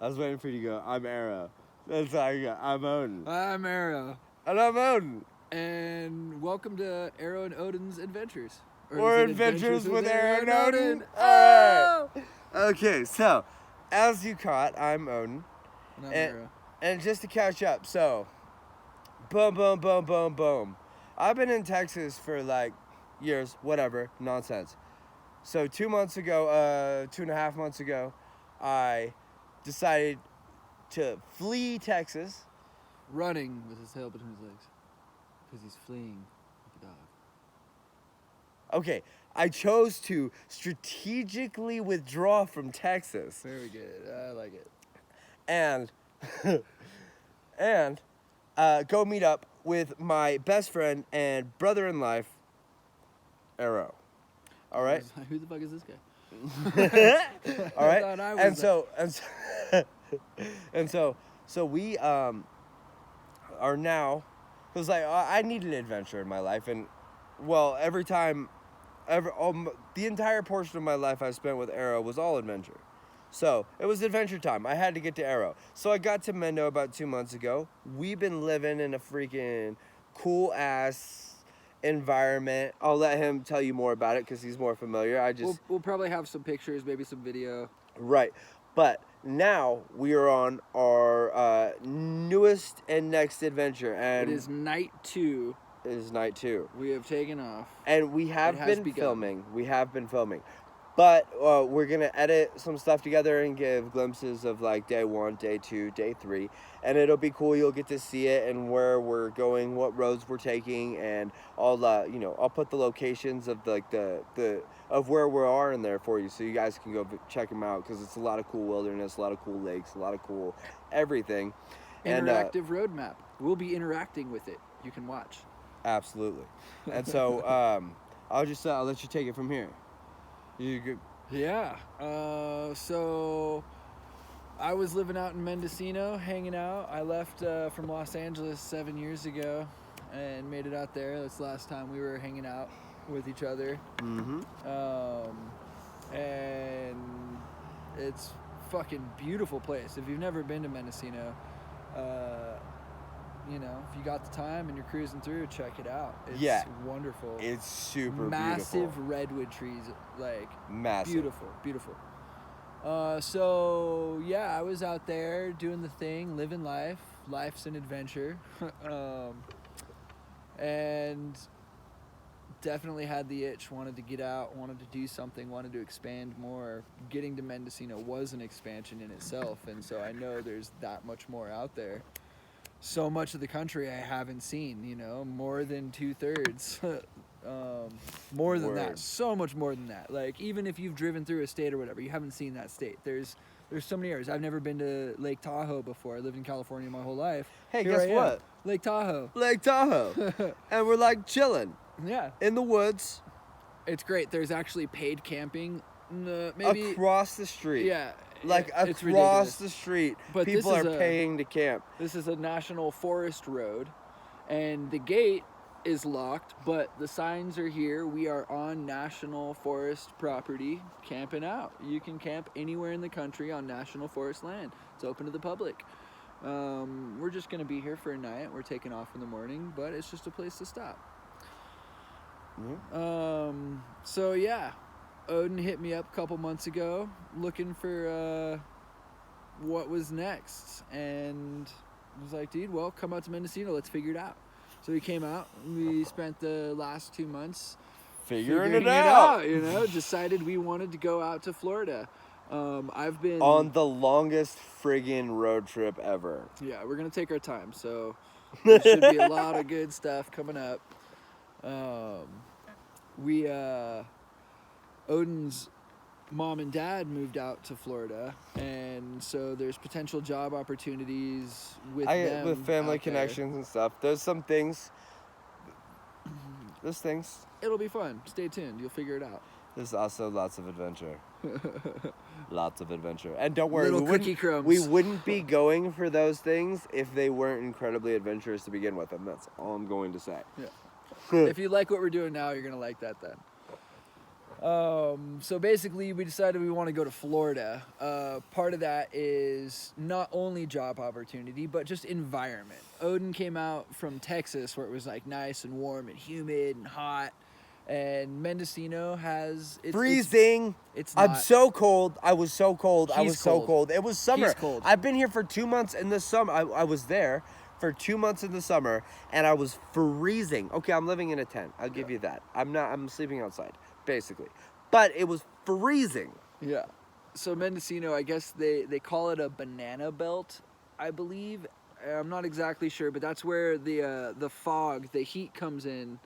I was waiting for you to go, I'm Arrow. That's how you go, I'm Odin. I'm Arrow. And I'm Odin. And welcome to Arrow and Odin's Adventures. Or is it Adventures with Arrow and Odin. Oh! Alright. Okay, so, as you caught, I'm Odin. And I'm Arrow. And just to catch up, so, boom, boom, boom, boom, boom. I've been in Texas for like years, whatever, nonsense. So 2 months ago, 2.5 months ago, I decided to flee Texas. Running with his tail between his legs. Because he's fleeing like a dog. Okay, I chose to strategically withdraw from Texas. Very good. I like it. And go meet up with my best friend and brother in life, Arrow. All right. Who the fuck is this guy? All right. I thought I was So we are now, because like I need an adventure in my life, and well, the entire portion of my life I spent with Arrow was all adventure. So it was adventure time. I had to get to Arrow. So I got to Mendo about 2 months ago. We've been living in a freaking cool ass environment. I'll let him tell you more about it because he's more familiar. We'll probably have some pictures, maybe some video. Right. But now we are on our newest and next adventure, and It is night 2. it is night 2. We have taken off. And we have It has been begun. filming. We have been filming. But we're going to edit some stuff together and give glimpses of like day 1, day 2, day 3. And it'll be cool. You'll get to see it and where we're going, what roads we're taking, and all I'll put the locations of of where we are in there for you, so you guys can go check them out, because it's a lot of cool wilderness, a lot of cool lakes, a lot of cool everything. Interactive roadmap. We'll be interacting with it. You can watch. Absolutely. And so I'll let you take it from here. You good? Yeah. So I was living out in Mendocino, hanging out. I left from Los Angeles 7 years ago and made it out there. That's the last time we were hanging out with each other. Mm-hmm. And it's fucking beautiful place. If you've never been to Mendocino, if you got the time and you're cruising through, check it out. It's wonderful. It's super Massive beautiful. redwood trees, like Massive. Beautiful. So yeah, I was out there doing the thing, living life. Life's an adventure. And definitely had the itch, wanted to get out, wanted to do something, wanted to expand more. Getting to Mendocino was an expansion in itself, and so I know there's that much more out there. So much of the country I haven't seen, more than 2/3. More than that, so much more than that. Like, even if you've driven through a state or whatever, you haven't seen that state. There's so many areas. I've never been to Lake Tahoe before. I lived in California my whole life. Hey, Here guess I am. what? Lake Tahoe. Lake Tahoe. And we're like chilling Yeah. in the woods. It's great. There's actually paid camping. Maybe across the street. Yeah. Like it's across ridiculous. the street. But people this are is paying to camp. This is a national forest road, and the gate is locked, but the signs are here. We are on national forest property, camping out. You can camp anywhere in the country on national forest land. It's open to the public. We're just going to be here for a night. We're taking off in the morning, but it's just a place to stop. Mm-hmm. So yeah, Odin hit me up a couple months ago looking for what was next, and I was like, dude, well, come out to Mendocino, let's figure it out. So we came out, we spent the last 2 months Figuring it out. Decided we wanted to go out to Florida. I've been on the longest friggin' road trip ever. Yeah, we're gonna take our time, so there should be a lot of good stuff coming up. Odin's mom and dad moved out to Florida, and so there's potential job opportunities with them with family out there. connections and stuff. There's some things. There's things. It'll be fun. Stay tuned. You'll figure it out. There's also lots of adventure. Lots of adventure. And don't worry, Little cookie crumbs. we wouldn't be going for those things if they weren't incredibly adventurous to begin with, and that's all I'm going to say. Yeah. If you like what we're doing now, you're gonna like that then. So basically, we decided we want to go to Florida. Part of that is not only job opportunity, but just environment. Odin came out from Texas, where it was like nice and warm and humid and hot, and Mendocino has Freezing. It's I'm not. so cold. I was so cold. I He's was so cold. cold. It was summer. He's cold. I've been here for 2 months in the summer. I was there for 2 months in the summer, and I was freezing. Okay, I'm living in a tent. I'll give you that. I'm sleeping outside, basically. But it was freezing. Yeah. So Mendocino, I guess they call it a banana belt, I believe. I'm not exactly sure, but that's where the fog, the heat comes in,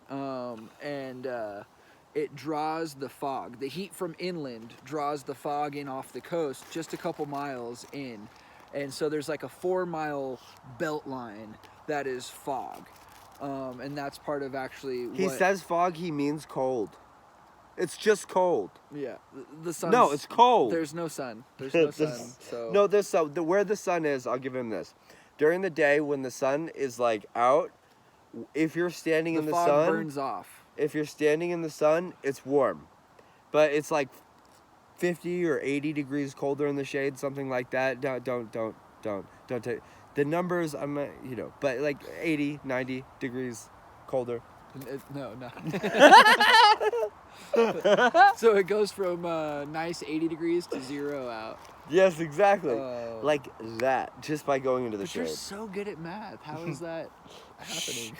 and it draws the fog. The heat from inland draws the fog in off the coast, just a couple miles in, and so there's like a 4-mile belt line that is fog, and that's part of actually. He says fog. He means cold. It's just cold. Yeah, the sun. No, it's cold. There's no sun. There's no sun. So No, there's so where the sun is. I'll give him this. During the day when the sun is like out, if you're standing in the fog sun, burns off. if you're standing in the sun, it's warm, but it's like 50 or 80 degrees colder in the shade, something like that. Don't take the numbers. But like 80, 90 degrees colder. No. So it goes from nice 80 degrees to 0 out. Yes, exactly. Oh. Like that, just by going into the But shade. you're so good at math. How is that happening?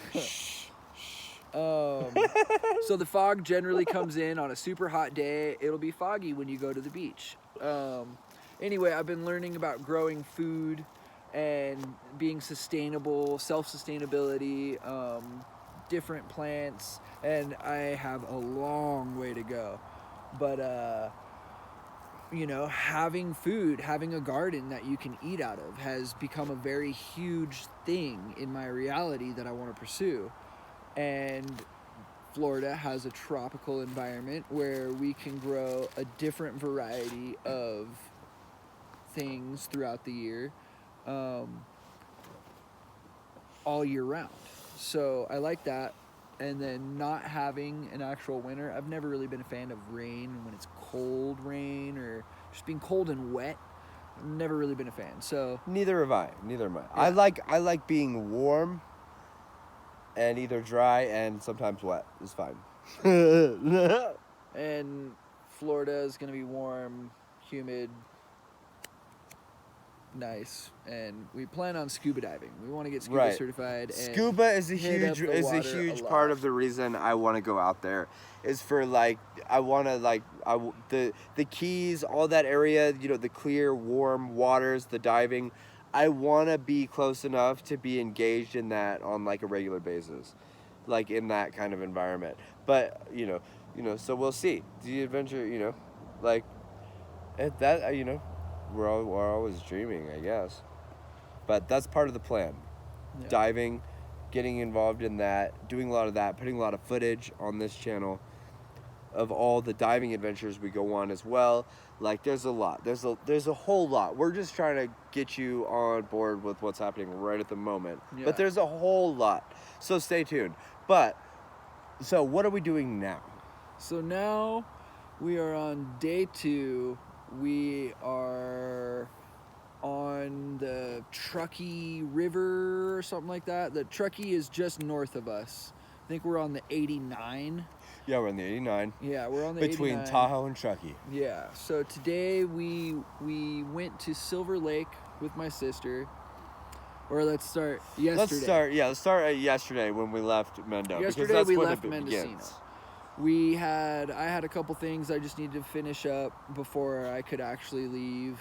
So the fog generally comes in on a super hot day. It'll be foggy when you go to the beach. Anyway, I've been learning about growing food and being sustainable, self-sustainability, different plants, and I have a long way to go. But having food, having a garden that you can eat out of has become a very huge thing in my reality that I want to pursue. And Florida has a tropical environment where we can grow a different variety of things throughout the year, all year round. So I like that. And then not having an actual winter. I've never really been a fan of rain when it's cold rain or just being cold and wet. I've never really been a fan. So Neither am I. Yeah. I like being warm and either dry and sometimes wet is fine. and Florida is going to be warm, humid, nice, and we plan on scuba diving. We want to get scuba certified. And Scuba is a hit up huge the water a part lot. of the reason I want to go out there. Is for like the Keys, all that area, the clear, warm waters, the diving. I want to be close enough to be engaged in that on like a regular basis, like in that kind of environment. But so we'll see. The adventure, like at that, we're always dreaming, I guess. But that's part of the plan. Yeah. Diving, getting involved in that, doing a lot of that, putting a lot of footage on this channel of all the diving adventures we go on as well. Like there's a lot. There's a whole lot. We're just trying to get you on board with what's happening right at the moment. Yeah. But there's a whole lot. So stay tuned. So what are we doing now? So now we are on day 2. We are on the Truckee River or something like that. The Truckee is just north of us. I think we're on the 89. Yeah, we're on the 89. Yeah, we're on the Between 89. Tahoe and Truckee. Yeah. So today we went to Silver Lake with my sister. Or let's start yesterday. Let's start at yesterday when we left Mendo. Yesterday because that's we when left it Mendocino. begins. I had a couple things I just needed to finish up before I could actually leave.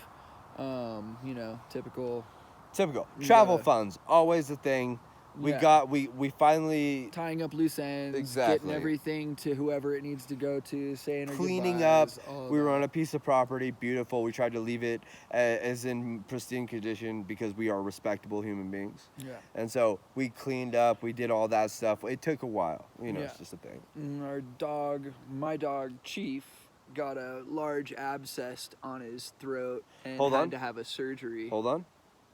Typical. Travel gotta- funds, always a thing. We Yeah. we finally Tying up loose ends, Exactly. getting everything to whoever it needs to go to, saying our cleaning up. goodbyes, all of We were that. on a piece of property, beautiful. We tried to leave it as in pristine condition because we are respectable human beings. Yeah. And so we cleaned up, we did all that stuff. It took a while, Yeah. it's just a thing. And my dog Chief, got a large abscess on his throat and Hold had on. to have a surgery. Hold on.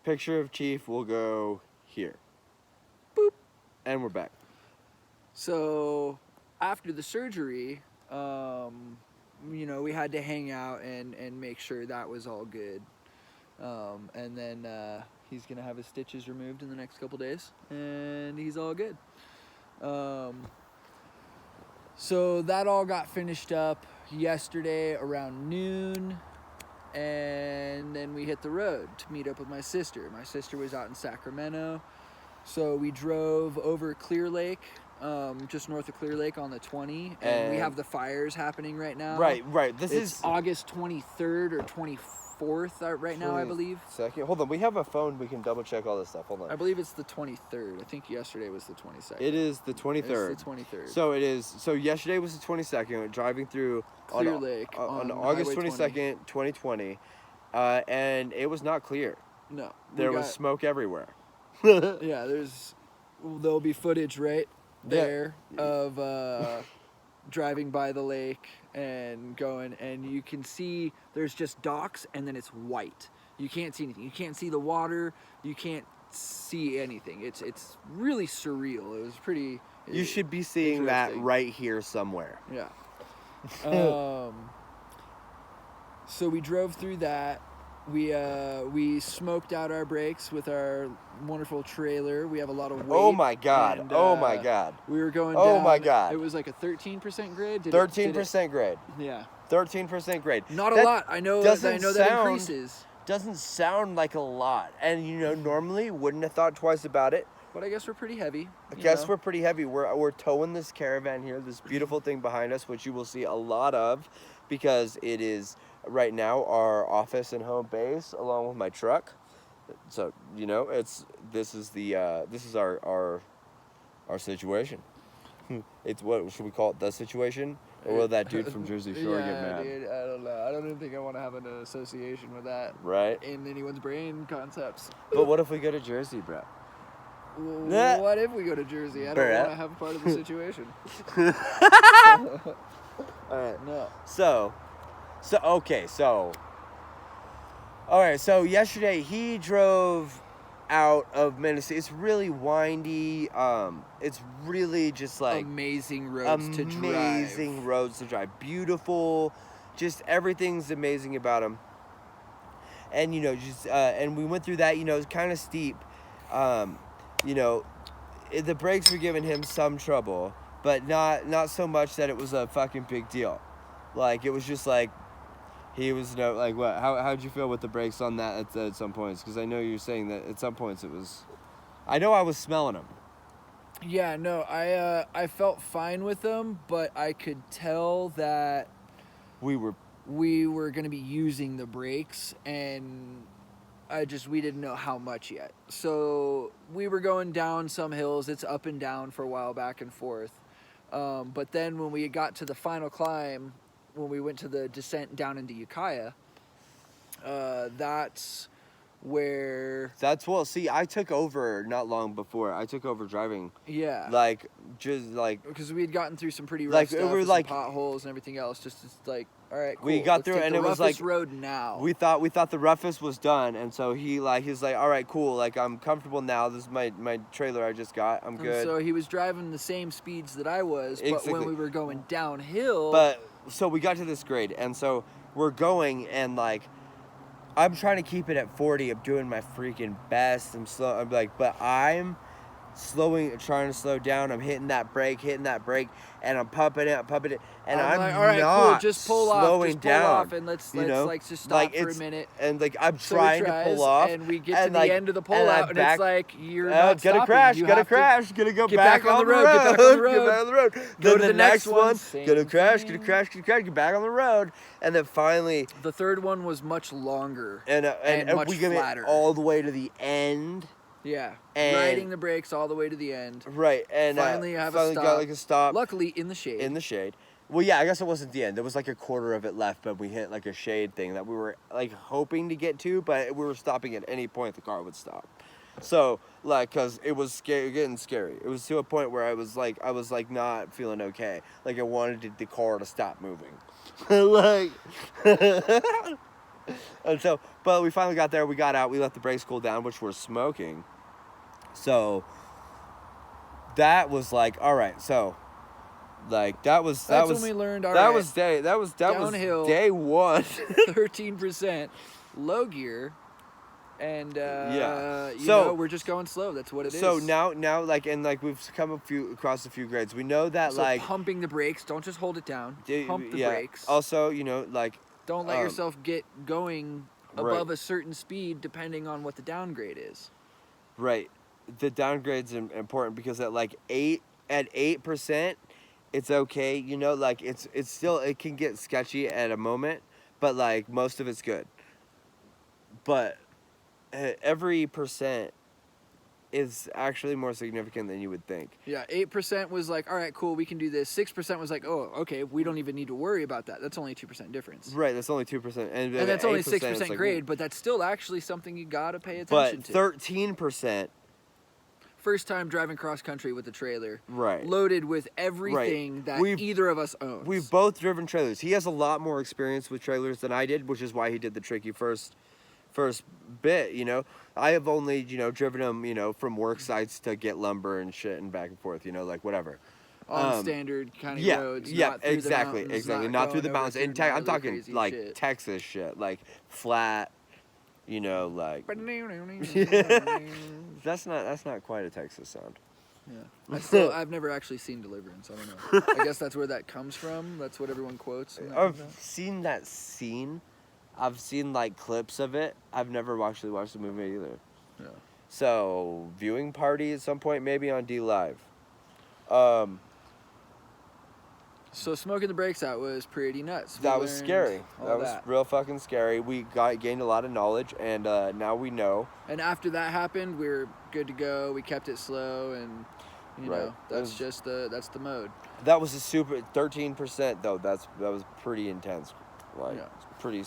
Picture of Chief will go here. Boop. And we're back. So after the surgery, You know, we had to hang out and make sure that was all good. And then he's gonna have his stitches removed in the next couple days, and he's all good. So that all got finished up yesterday around noon, and then we hit the road to meet up with my sister. My sister was out in Sacramento, so we drove over Clear Lake, just north of Clear Lake on the 20, and we have the fires happening right now. Right. This It's is August 23rd or 24th right now, I believe. Second. Hold on. We have a phone. We can double check all this stuff. Hold I on. believe it's the 23rd. I think yesterday was the 22nd. It is the 23rd. It's the 23rd. So it is. So yesterday was the 22nd. Driving through Clear Lake on on August Highway 22nd, 2020, and it was not clear. No. There was smoke everywhere. Yeah, there'll be footage right there of driving by the lake and going, and you can see there's just docks, and then it's white. You can't see anything. You can't see the water. You can't see anything. It's really surreal. It was pretty. You should be seeing that interesting. right here somewhere. Yeah. So we drove through that. We smoked out our brakes with our wonderful trailer. We have a lot of weight. Oh my God. and, Oh my God. We were going Oh down. my God. It was like a 13% grade. 13% grade. Yeah. 13% grade. Not a That lot. I know doesn't that sound- increases. Doesn't sound like a lot. And you know, normally wouldn't have thought twice about it. But I guess we're pretty heavy. I you guess know. we're pretty heavy. We're towing this caravan here, this beautiful thing behind us, which you will see a lot of because it is right now our office and home base along with my truck. So, you know, this is our situation. It's what should we call it, the situation? Or will that dude from Jersey Shore yeah, get mad? Dude, I don't know. I don't even think I want to have an association with that Right? in anyone's brain concepts. But what if we go to Jersey, bro? Nah. What if we go to Jersey? I don't Bruh. want to have a part of the situation. Alright. No. So all right, so yesterday he drove out of Menacee. It's really windy. It's really just like Amazing roads to drive. amazing roads to drive. Beautiful, just everything's amazing about them. And you know, just and we went through that. You know, it's kind of steep. You know, the brakes were giving him some trouble, but not so much that it was a fucking big deal. Like it was just like he was like what? How'd you feel with the brakes on that at some points? Because I know you're saying that at some points it was. I know I was smelling them. Yeah, no, I felt fine with them, but I could tell that We were. we were going to be using the brakes, and we didn't know how much yet. So we were going down some hills. It's up and down for a while, back and forth. But then when we got to the final climb, when we went to the descent down into Ukiah, that's where... That's well. See, I took over not long before. I took over driving. Yeah. Like just like Because we had gotten through some pretty rough Like, stuff, we were with like- some potholes and everything else. Just like, all right, cool. We got let's through take it, and the it was roughest like- road now. we thought the roughest was done, and so he's like, all right, cool. Like I'm comfortable now. This is my trailer I just got. I'm And good. so he was driving the same speeds that I was, but Exactly. when we were going downhill, But so we got to this grade, and so we're going, and like I'm trying to keep it at 40. I'm doing my freaking best. I'm slow. I'm like, but I'm trying to slow down. I'm hitting that brake, and I'm pumping it, and I'm like, all right, not cool, just pull off, slowing down. and let's you know? like just stop Like, for a it's- minute. And like I'm So he trying to tries, pull off, and we get and, to like, the end of the and I'm pullout, and back- it's like you're not gonna stopping. crash, You gonna have to crash, gonna go get back on the road, get back on the road. get back on the road. Go Then to the the next next one, one, same gonna crash, thing. get back on the road, and then finally, The third one was much longer. and much we get it flatter. all the way to the end, Yeah, And- riding the brakes all the way to the end. right? And Finally, have a finally stop. got like a stop Luckily, in the shade. in the shade. Well, yeah, I guess it wasn't the end. There was like a quarter of it left, but we hit like a shade thing that we were like hoping to get to, but we were stopping at any point the car would stop. So, like, cause it was getting scary. It was to a point where I was like not feeling okay. Like I wanted the car to stop moving. Like, and so, but we finally got there. We got out. We let the brakes cool down, which were smoking. So that was like, all right. So Like that was That's when we learned. All that right, was downhill. day one. 13% low gear, and Yeah. you So- know, we're just going slow. That's what it is. So now like and like we've come across a few grades. We know that So like pumping the brakes. Don't just hold it down. Pump the yeah. brakes. Also, you know, like Don't let yourself get going right. above a certain speed, depending on what the downgrade is. right, the downgrade's important because at 8%, it's okay. You know, like it's still it can get sketchy at a moment, but like most of it's good. But every percent is actually more significant than you would think. Yeah, 8% was like, all right, cool, we can do this. 6% was like, oh, okay, we don't even need to worry about that. That's only 2% difference. Right, that's only 2%, and And that's only 8%, 6% it's like, grade, but that's still actually something you gotta pay But attention to. 13%, First time driving cross country with a trailer, right? loaded with everything that We've- either of us owns. We've both driven trailers. He has a lot more experience with trailers than I did, which is why he did the tricky first bit. You know, I have only driven them from work sites to get lumber and shit and back and forth. You know, like whatever. on standard kind of Yeah, roads. yeah, not through exactly, the mountains, not through the going over mountains. through And I'm gnarly, talking crazy like shit. Texas shit, like flat. You know, like that's not quite a Texas sound. Yeah. I've never actually seen Deliverance. I don't know. I guess that's where that comes from. That's what everyone quotes. when that I've comes out. seen that scene. I've seen like clips of it. I've never actually watched the movie either. Yeah. So viewing party at some point, maybe on D Live. So smoking the brakes out was pretty nuts. We That was learned scary. all That was real fucking scary. We gained a lot of knowledge, and now we know. And after that happened, we were good to go. We kept it slow, and you Right. know that's just that's the mode. That was a super 13% though. That was pretty intense. Like Yeah. pretty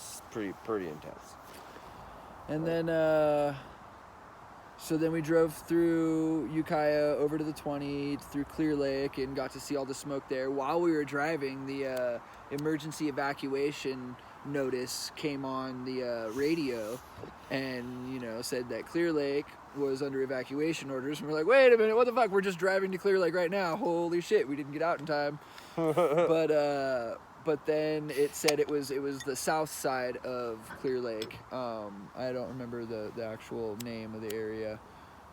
intense. And then, so then we drove through Ukiah over to the 20 through Clear Lake and got to see all the smoke there. While we were driving, the emergency evacuation notice came on the radio, and said that Clear Lake was under evacuation orders. And we're like, wait a minute, what the fuck? We're just driving to Clear Lake right now. Holy shit, we didn't get out in time. But then it said it was the south side of Clear Lake. I don't remember the actual name of the area,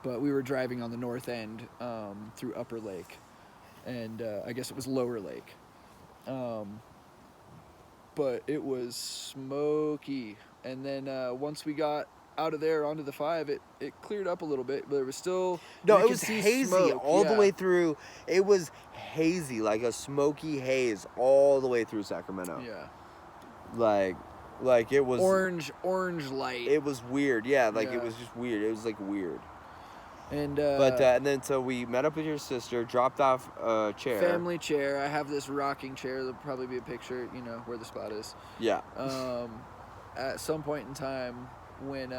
but we were driving on the north end through Upper Lake, and I guess it was Lower Lake. But it was smoky. And then once we got out of there onto the 5, it cleared up a little bit, but it was still No, you it could was see hazy smoke, all the yeah. way through. It was hazy, like a smoky haze all the way through Sacramento. Yeah. Like it was Orange light. It was weird. Yeah, like Yeah. it was just weird. It was like weird. And And then so we met up with your sister, dropped off a chair. family chair. I have this rocking chair. There'll probably be a picture, where the spot is. Yeah. At some point in time when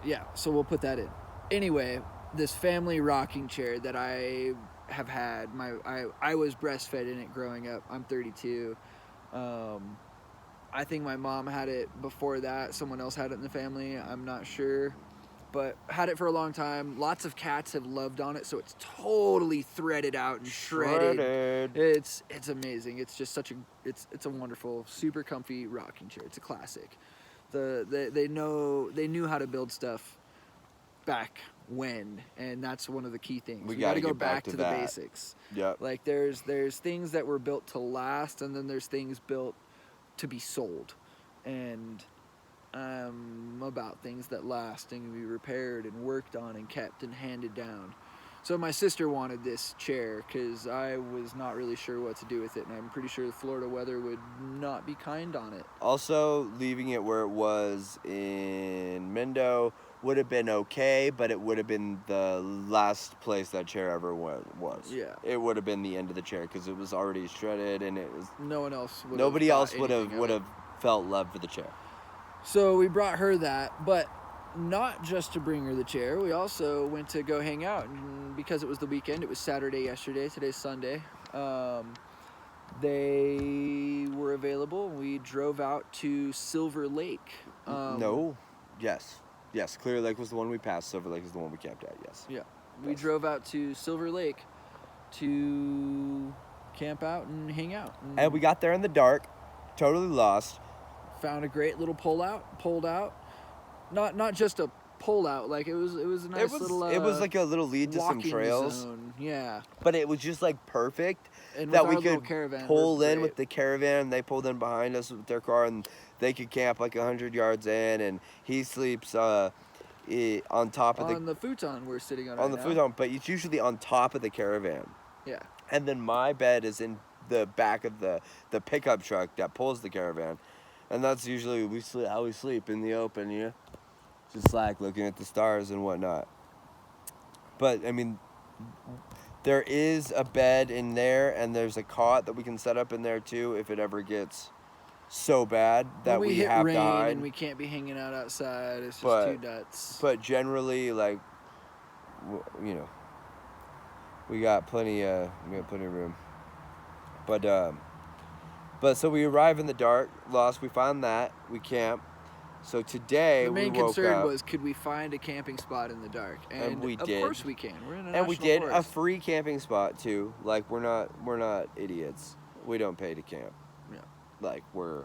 yeah, so we'll put that in. Anyway, this family rocking chair that I have had, I was breastfed in it growing up. I'm 32. I think my mom had it before that. Someone else had it in the family. I'm not sure. But had it for a long time. Lots of cats have loved on it, so it's totally threaded out and shredded. It's amazing. It's just it's a wonderful, super comfy rocking chair. It's a classic. They knew how to build stuff back when, and that's one of the key things. We gotta go back to the basics. Yep. Like there's things that were built to last, and then there's things built to be sold, and I'm about things that last and can be repaired and worked on and kept and handed down. So my sister wanted this chair because I was not really sure what to do with it, and I'm pretty sure the Florida weather would not be kind on it. Also, leaving it where it was in Mendo would have been okay, but it would have been the last place that chair ever was. Yeah. It would have been the end of the chair because it was already shredded, and it was Nobody else would have felt love for the chair. So we brought her that, but not just to bring her the chair. We also went to go hang out, and because it was the weekend, it was Saturday yesterday. Today's Sunday. They were available. We drove out to Silver Lake. Yes. Clear Lake was the one we passed. Silver Lake is the one we camped at. Yes. Yeah. We drove out to Silver Lake to camp out and hang out. And we got there in the dark, totally lost. Found a great little pulled out. Not just a pull out, like it was a nice little. It was like a little lead to some walking trails. zone. Yeah. But it was just like perfect And that with we our little could caravan, pull we're in great. with the caravan. They pulled in behind us with their car, and they could camp like 100 yards in. And he sleeps on top of on the futon we're sitting on. on right the now. futon, but it's usually on top of the caravan. Yeah. And then my bed is in the back of the pickup truck that pulls the caravan, and that's usually how we sleep in the open, you know, just like looking at the stars and whatnot. But I mean, there is a bed in there, and there's a cot that we can set up in there too if it ever gets so bad that when we we hit have rain to hide. and we can't be hanging out outside. It's just But- too nuts. But generally, like, you know, we got plenty of room. But so we arrive in the dark, lost. We found that, we camp. So today the main we woke concern up, was, could we find a camping spot in the dark? And we of did. course we can. We're in a and we national did forest. a free camping spot too. Like we're not idiots. We don't pay to camp. Yeah. Like we're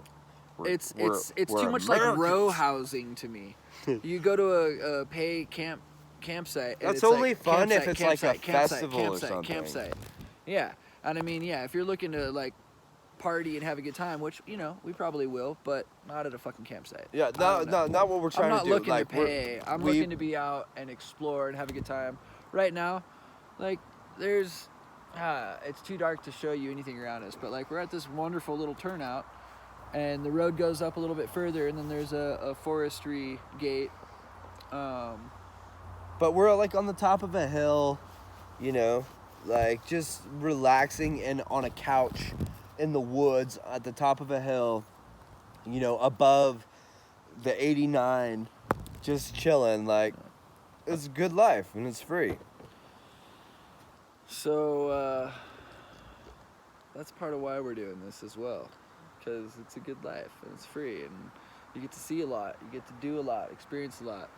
It's we're too much like Americans. row housing to me. You go to a pay campsite. And That's it's only like fun if campsite, it's like a campsite, festival or campsite, something. Campsite. Yeah, and I mean, yeah, if you're looking to like party and have a good time, which you know we probably will, but not at a fucking campsite. Yeah, I don't know. not what we're trying I'm not to do. looking Like to pay. I'm we- looking to be out and explore and have a good time. Right now, like there's, it's too dark to show you anything around us. But like we're at this wonderful little turnout, and the road goes up a little bit further, and then there's a forestry gate. But we're like on the top of a hill, you know, like just relaxing and on a couch in the woods at the top of a hill, you know, above the 89, just chilling. Like it's a good life and it's free. So that's part of why we're doing this as well, because it's a good life and it's free and you get to see a lot, you get to do a lot, experience a lot.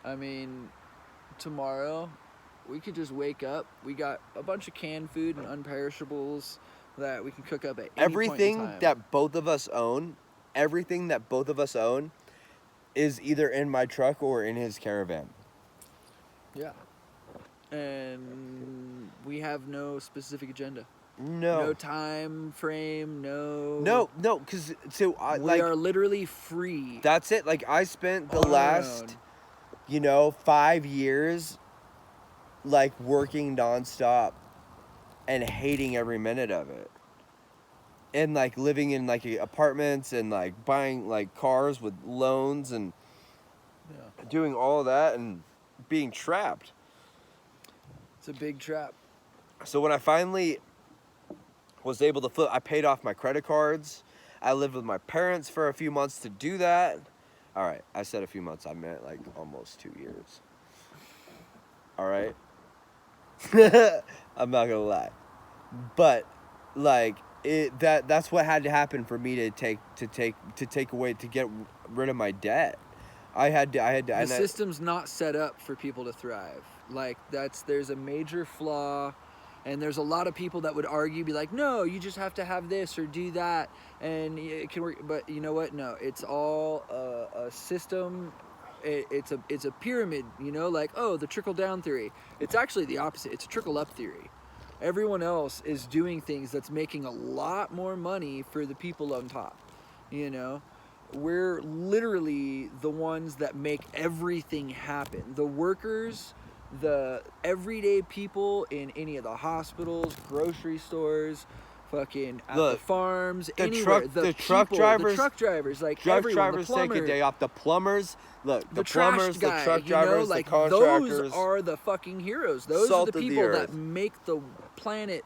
I mean, tomorrow we could just wake up. We got a bunch of canned food and unperishables that we can cook up at any point in time. That both of us own, everything that both of us own, is either in my truck or in his caravan. Yeah. And we have no specific agenda. No. No time frame, No, because we are literally free. That's it. Like I spent the on our last, own. 5 years, like working nonstop, and hating every minute of it, and like living in like apartments and like buying like cars with loans and Yeah. doing all of that and being trapped. It's a big trap. So when I finally was able to flip, I paid off my credit cards. I lived with my parents for a few months to do that. All right, I said a few months. I meant like almost 2 years. All right. I'm not gonna lie, but like that's what had to happen for me to get rid of my debt. The system's not set up for people to thrive. Like there's a major flaw, and there's a lot of people that would argue, be like, no, you just have to have this or do that, and it can work. But you know what? No, it's all a system. It's a pyramid. Like, oh, the trickle down theory. It's actually the opposite. It's a trickle up theory. Everyone else is doing things that's making a lot more money for the people on top. We're literally the ones that make everything happen. The workers, the everyday people in any of the hospitals, grocery stores, fucking at the farms, anywhere. The truck drivers, like everyone, the take a day off. The plumbers, look, the trash plumbers, guy, the truck drivers, like the contractors. those are the fucking heroes. Those are Salt the of the people that earth. make the planet.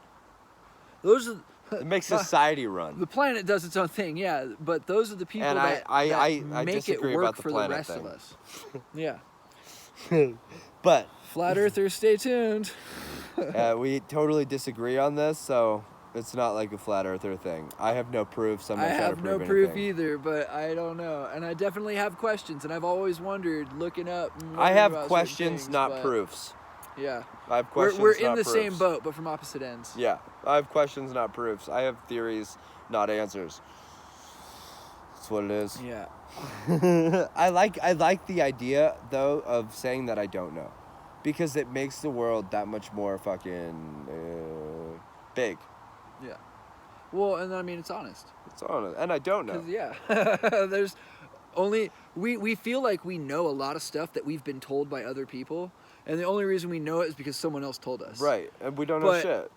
Those are. It makes society run. The planet does its own thing, yeah. But those are the people And that I make it disagree work about the for the planet rest thing. of us. Yeah. But Flat Earthers, stay tuned. we totally disagree on this, so it's not like a flat earther thing. I have no proof. I have no proof either, but I don't know. And I definitely have questions, and I've always wondered, looking up. and I learning have about certain questions, things, not but proofs. Yeah. I have We're questions, in not the same proofs. boat, but from opposite ends. Yeah, I have questions, not proofs. I have theories, not answers. That's what it is. Yeah. I like the idea though of saying that I don't know, because it makes the world that much more fucking big. Yeah. Well, and I mean, it's honest. It's on it, and I don't know. 'Cause, yeah. There's only we feel like we know a lot of stuff that we've been told by other people, and the only reason we know it is because someone else told us. Right, and we don't know But- shit.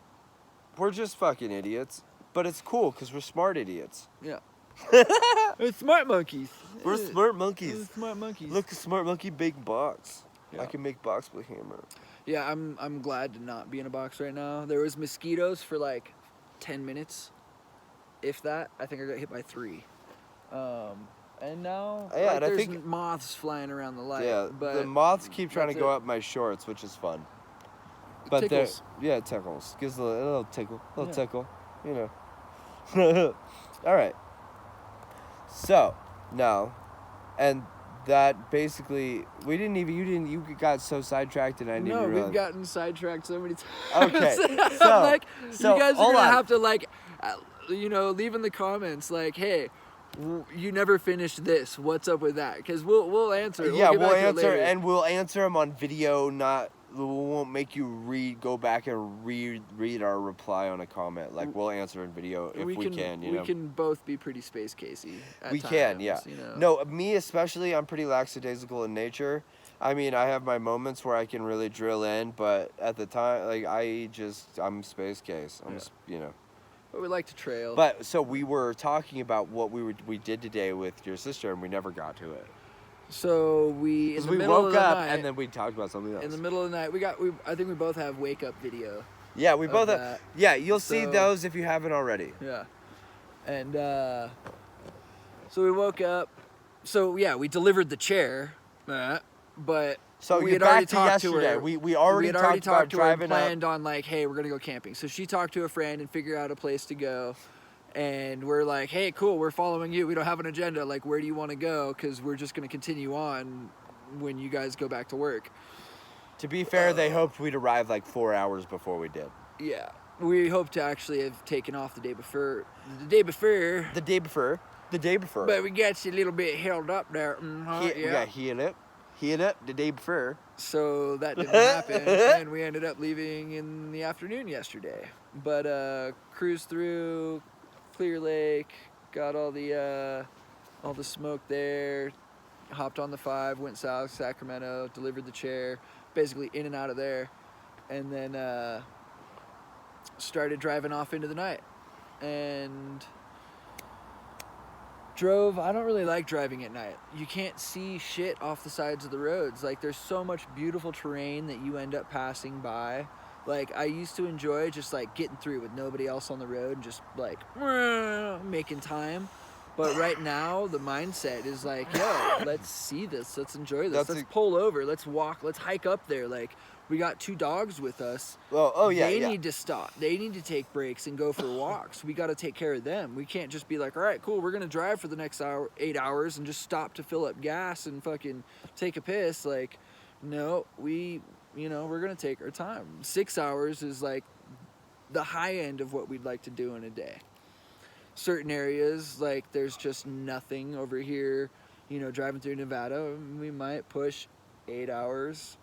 We're just fucking idiots, but it's cool because we're smart idiots. Yeah. We're smart monkeys. We're smart monkeys. We're smart monkeys. Look, a smart monkey bake box. Yeah. I can make box with hammer. Yeah, I'm glad to not be in a box right now. There was mosquitoes for like 10 minutes, if that. I think I got hit by 3. And now Yeah, like, and I there's think- moths flying around the light. Yeah, but the moths keep trying to that's go it. up my shorts, which is fun. But they're Tickles. yeah, it tickles. Gives a little tickle, little Yeah. tickle, you know. All right. So now, and that basically you got so sidetracked and I didn't No, even we've realize. gotten sidetracked so many times. Okay, I'm so- like, so you guys are hold gonna on. have to like, leave in the comments like, hey, you never finished this. What's up with that? Because we'll answer. Yeah, get we'll back to it answer, later. and we'll answer them on video. Not we won't make you go back and read our reply on a comment. Like we'll answer in video if we can. You know, we can both be pretty space casey. At we times, can. Yeah. You know? No, me especially. I'm pretty lackadaisical in nature. I mean, I have my moments where I can really drill in, but at the time, like I'm space case. You know. But we like to trail. But so we were talking about what we did today with your sister, and we never got to it. So in 'Cause the we middle woke of the up night, and then we talked about something else. in the middle of the night, I think we both have wake up video. Yeah, we of both. that. Yeah, you'll see So- those if you haven't already. Yeah. And so we woke up. So yeah, we delivered the chair, but So we you're had already back to talked to yesterday. her. We already had already talked about to her and driving up. planned on like, hey, we're gonna go camping. So she talked to a friend and figured out a place to go. And we're like, hey, cool, we're following you. We don't have an agenda. Like, where do you want to go? Because we're just gonna continue on when you guys go back to work. To be fair, they hoped we'd arrive like 4 hours before we did. Yeah, we hope to actually have taken off the day before. The day before. The day before. The day before. But we got you a little bit held up there. We got healed up the day before. So that didn't happen, and we ended up leaving in the afternoon yesterday. But cruised through Clear Lake, got all the smoke there, hopped on the 5, went south Sacramento, delivered the chair, basically in and out of there, and then started driving off into the night, and drove. I don't really like driving at night. You can't see shit off the sides of the roads. Like, there's so much beautiful terrain that you end up passing by. Like, I used to enjoy just like getting through with nobody else on the road and just like making time. But right now the mindset is like, yo, let's see this, let's enjoy this, let's pull over, let's walk, let's hike up there. Like, we got 2 dogs with us. Oh yeah. They need to stop. They need to take breaks and go for walks. We got to take care of them. We can't just be like, all right, cool, we're going to drive for the next 8 hours and just stop to fill up gas and fucking take a piss. Like, no, we're going to take our time. 6 hours is like the high end of what we'd like to do in a day. Certain areas, like there's just nothing over here, driving through Nevada, we might push 8 hours.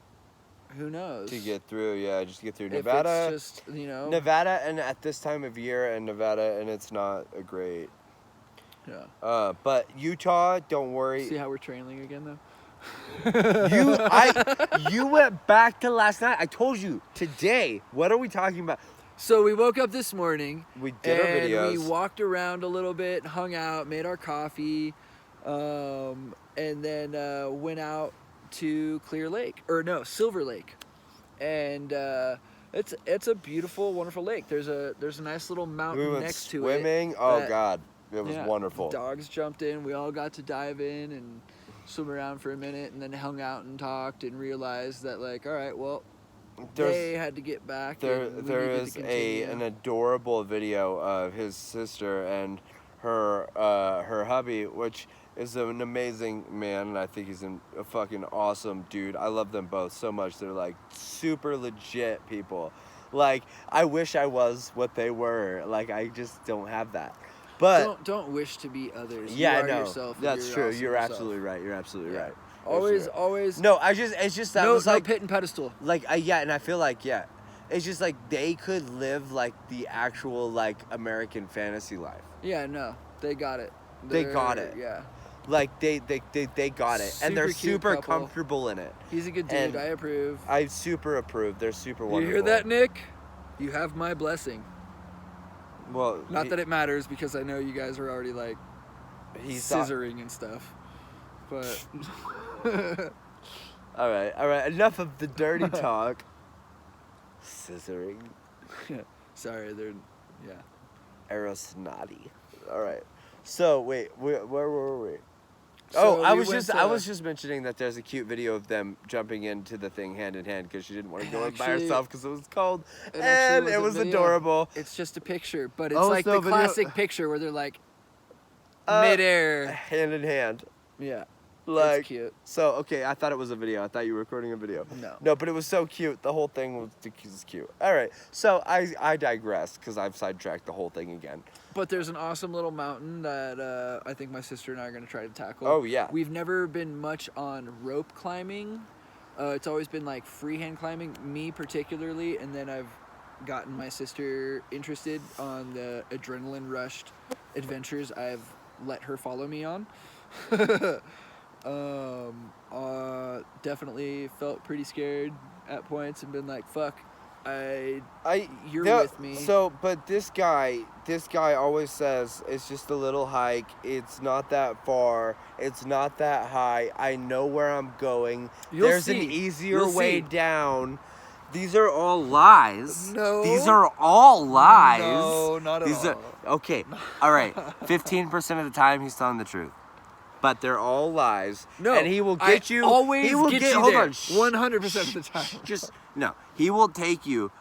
Who knows? To get through, yeah, just to get through If Nevada. it's just, Nevada, and at this time of year in Nevada, and it's not a great. Yeah. But Utah, don't worry. See how we're trailing again, though? You went back to last night. I told you today. What are we talking about? So we woke up this morning. We did our and videos. we walked around a little bit, hung out, made our coffee, and then went out to Silver Lake, and it's a beautiful, wonderful lake. There's a nice little mountain We went next to it. swimming. Oh that- God, it was Yeah, wonderful. Dogs jumped in. We all got to dive in and swim around for a minute, and then hung out and talked and realized that, like, all right, well, they had to get back. There and we there needed is to continue. an adorable video of his sister and her hubby, which is an amazing man, and I think he's a fucking awesome dude. I love them both so much. They're like super legit people. Like, I wish I was what they were. Like, I just don't have that. But don't wish to be others. yeah, You are I know. yourself. And That's you're true. awesome You're yourself. absolutely right. You're absolutely right. Always, That's always. true. No, it's just that no, was like no pit and pedestal. like yeah, and I feel like yeah, it's just like they could live like the actual like American fantasy life. Yeah, no, they got it. They got it. Yeah. Like they got it, and they're Super cute super couple. comfortable in it. He's a good dude. And I approve. I super approve. They're super You wonderful. hear that, Nick? You have my blessing. Well, Not that it matters because I know you guys are already like he's scissoring and stuff. But all right. Enough of the dirty talk. Scissoring. sorry, they're yeah. Aerosnati. All right. So wait, where were we? So I we was went just to- I was just mentioning that there's a cute video of them jumping into the thing hand in hand because she didn't want to go in by Actually- herself because it was cold, It actually and it a was video. adorable. It's just a picture, but it's Oh, like so the video- classic picture where they're like Uh, midair. Hand in hand. Yeah, Like it's cute. so. Okay, I thought it was a video. I thought you were recording a video. No. No, but it was so cute. The whole thing was cute. All right. So I digress because I've sidetracked the whole thing again. But there's an awesome little mountain that I think my sister and I are going to try to tackle. Oh, yeah. We've never been much on rope climbing. It's always been like freehand climbing, me particularly, and then I've gotten my sister interested on the adrenaline rushed adventures I've let her follow me on. Definitely felt pretty scared at points and been like, fuck, you're with me. So, but this guy always says it's just a little hike. It's not that far. It's not that high. I know where I'm going. You'll There's see. an easier You'll way see. down. These are all lies. No. These are all lies. No, not at These all. Are, okay. All right. 15% of the time he's telling the truth. But they're all lies. No, and he will I get you. always he will get you hold there, on. Shh. 100% of the time. Just no. He will take you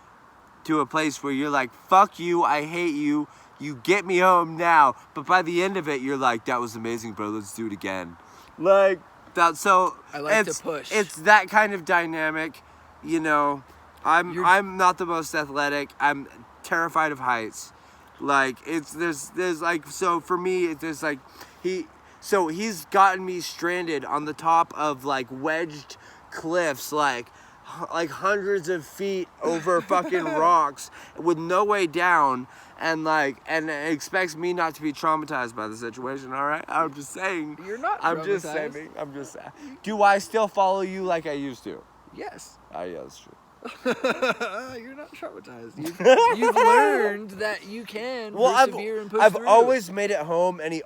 to a place where you're like, "Fuck you, I hate you. You get me home now." But by the end of it, you're like, "That was amazing, bro. Let's do it again." Like that. So I like to it's, push. It's that kind of dynamic, you know. I'm not the most athletic. I'm terrified of heights. Like there's like so for me there's like he's gotten me stranded on the top of like wedged cliffs like hundreds of feet over fucking rocks with no way down and expects me not to be traumatized by the situation. All right, I'm just saying. You're not I'm just traumatized. saying. I'm just saying. Do I still follow you like I used to? Yes. Yeah, that's true. You're not traumatized. You've learned that you can persevere and push I've through. always made it home, and he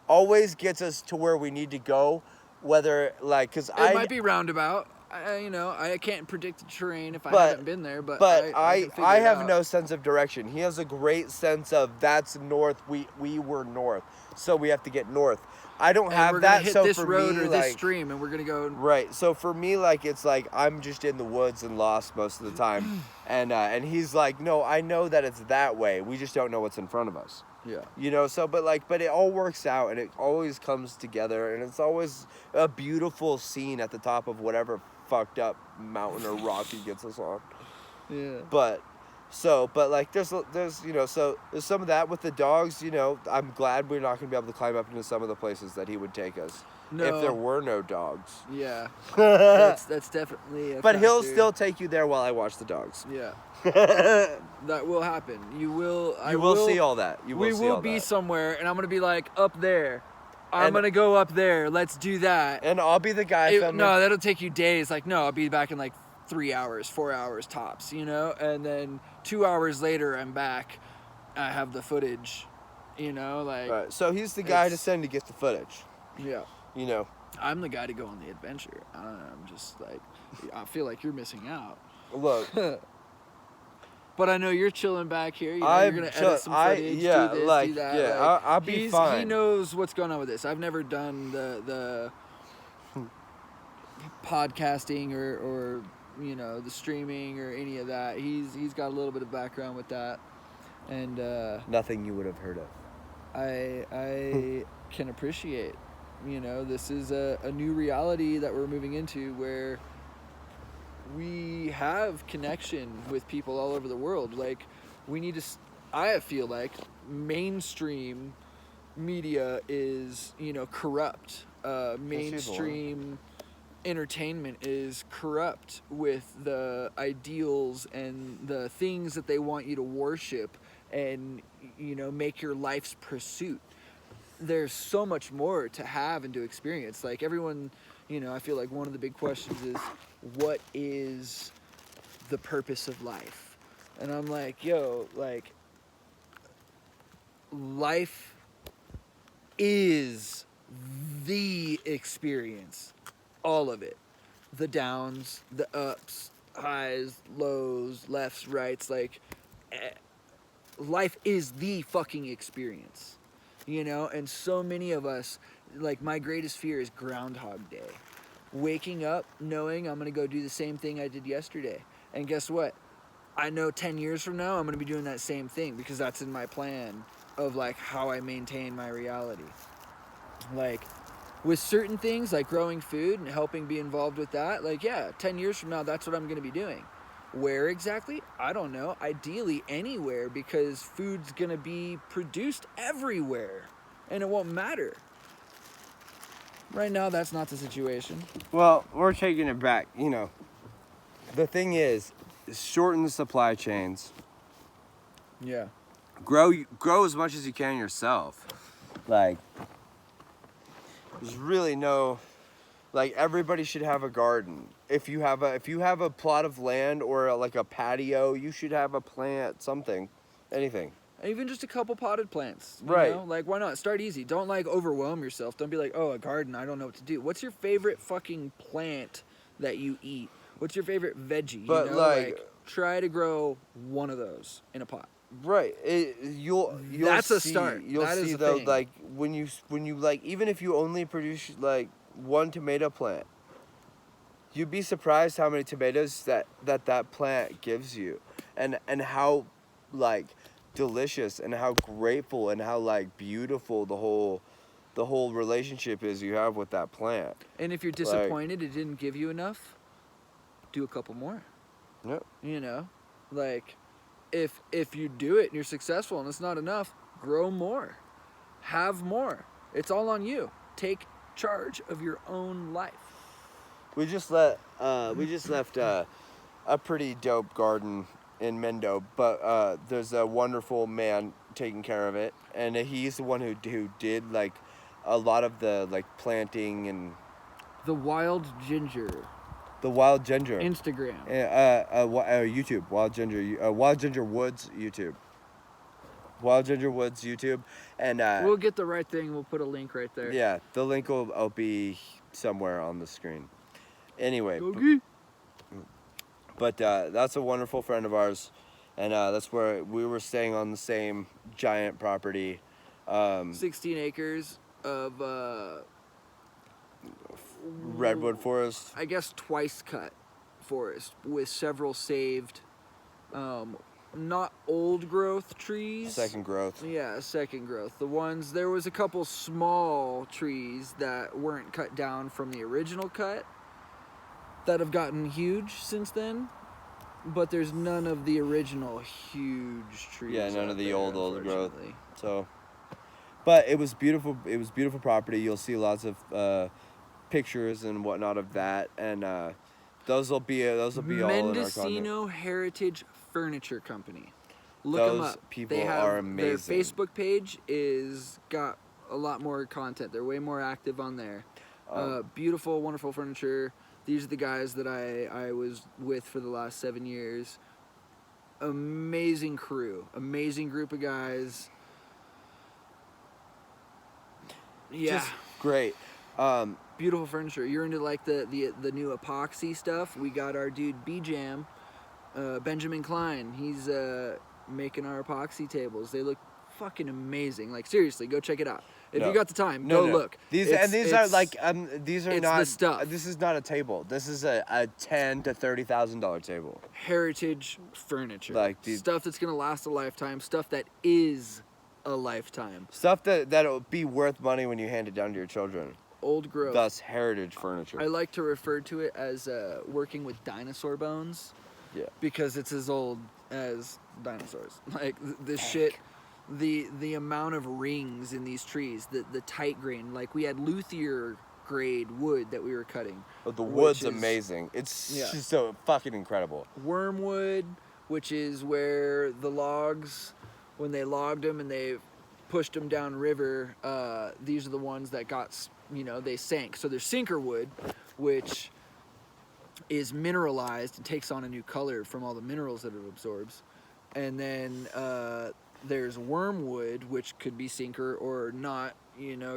always gets us to where we need to go. Whether like, cause It might be roundabout. I can't predict the terrain if I But- haven't been there, but I can figure it have out. no sense of direction. He has a great sense of that's north. We were north, so we have to get north. I don't And have we're that. gonna hit So this for road me, or like, this stream, and we're gonna go. right. So for me, like it's like I'm just in the woods and lost most of the time, and he's like, no, I know that it's that way. We just don't know what's in front of us. Yeah. You know, so but it all works out and it always comes together and it's always a beautiful scene at the top of whatever fucked up mountain or rock he gets us on. Yeah. But like there's you know, so there's some of that with the dogs, you know. I'm glad we're not gonna be able to climb up into some of the places that he would take us No. if there were no dogs. Yeah. That's definitely. A But he'll factor. still take you there while I watch the dogs. Yeah. You That will happen. You will. will see all that. You will We see will all be that. somewhere, and I'm gonna be like up there. I'm And- gonna go up there. Let's do that. And I'll be the guy filming. No, that'll take you days. Like, no, I'll be back in like 3 hours, 4 hours tops, you know? And then 2 hours later, I'm back. I have the footage, you know? Like, Right. So he's the guy to It's- send to get the footage. yeah. You know. I'm the guy to go on the adventure. I don't know. I'm just like, I feel like you're missing out. Look, But I know you're chilling back here. You know, I'm you're gonna chill- edit some footage, yeah, do this, like, do that. yeah, like, I'll be He fine. knows what's going on with this. I've never done the podcasting or you know the streaming or any of that. He's got a little bit of background with that, and nothing you would have heard of. I can appreciate. You know, this is a new reality that we're moving into where we have connection with people all over the world. Like, we need to, I feel like mainstream media is, you know, corrupt. Mainstream entertainment is corrupt with the ideals and the things that they want you to worship and, you know, make your life's pursuit. There's so much more to have and to experience. Like, everyone, you know, I feel like one of the big questions is, what is the purpose of life? And I'm like, yo, like, life is the experience. All of it. The downs, the ups, highs, lows, lefts, rights. Like, life is the fucking experience. You know? And so many of us, like, my greatest fear is Groundhog Day. Waking up knowing I'm going to go do the same thing I did yesterday. And guess what? I know 10 years from now I'm going to be doing that same thing because that's in my plan of, like, how I maintain my reality. Like, with certain things like growing food and helping be involved with that, like, yeah, 10 years from now that's what I'm going to be doing. Where exactly? I don't know. Ideally anywhere, because food's going to be produced everywhere and it won't matter. Right now that's not the situation. Well, we're taking it back. You know, the thing is, shorten the supply chains. Yeah. Grow as much as you can yourself. Like, there's really no, like, everybody should have a garden. If you have a plot of land or like a patio, you should have a plant, something, anything. Even just a couple potted plants. You Right. know? Like, why not? Start easy. Don't, like, overwhelm yourself. Don't be like, oh, a garden, I don't know what to do. What's your favorite fucking plant that you eat? What's your favorite veggie? But, you know? like, try to grow one of those in a pot. Right. You'll That's see, a start. You'll That is see the though, thing. like, when you like, even if you only produce like one tomato plant, you'd be surprised how many tomatoes that plant gives you, and how, like, delicious and how grateful and how, like, beautiful the whole relationship is you have with that plant. And if you're disappointed it didn't give you enough, do a couple more. Yep. You know? Like, if you do it and you're successful and it's not enough, grow more. Have more. It's all on you. Take charge of your own life. We just left a pretty dope garden in Mendo, but there's a wonderful man taking care of it, and he's the one who did, like, a lot of the, like, planting and The Wild Ginger. the wild ginger. Instagram. YouTube, Wild Ginger Woods YouTube. Wild Ginger Woods YouTube, and We'll get the right thing. We'll put a link right there. yeah, the link will be somewhere on the screen. Anyway, Okay. but that's a wonderful friend of ours, and that's where we were staying on the same giant property. 16 acres of, Redwood forest. I guess twice cut forest with several saved, not old growth trees. Second growth. Yeah, second growth. The ones, there was a couple small trees that weren't cut down from the original cut that have gotten huge since then, but there's none of the original huge trees. Yeah, none out of the there, old growth. unfortunately. So, but it was beautiful. It was beautiful property. You'll see lots of pictures and whatnot of that, and those will be all in our content. Mendocino Heritage Furniture Company. Look them Those up. people They have are amazing. Their Facebook page is got a lot more content. They're way more active on there. Beautiful, wonderful furniture. These are the guys that I was with for the last 7 years. Amazing crew. Amazing group of guys. Yeah. Just great. Beautiful furniture. You're into, like, the new epoxy stuff. We got our dude B-Jam, Benjamin Klein. He's making our epoxy tables. They look fucking amazing. Like, seriously, go check it out. If you got the time, go look. These It's are like these are it's not the stuff. This is not a table. This is a $10,000 to $30,000 table. heritage furniture. Like these- stuff that's gonna last a lifetime. Stuff that is a lifetime. Stuff that'll be worth money when you hand it down to your children. Old growth. Thus, heritage furniture. I like to refer to it as working with dinosaur bones. Yeah. Because it's as old as dinosaurs. Like the shit, the amount of rings in these trees, the tight grain. Like we had luthier grade wood that we were cutting. Oh, the wood's is- amazing. It's Yeah. just so fucking incredible. Wormwood, which is where the logs, when they logged them and they pushed them down river, these are the ones that got, they sank. So there's sinker wood, which is mineralized and takes on a new color from all the minerals that it absorbs. And then there's wormwood, which could be sinker or not,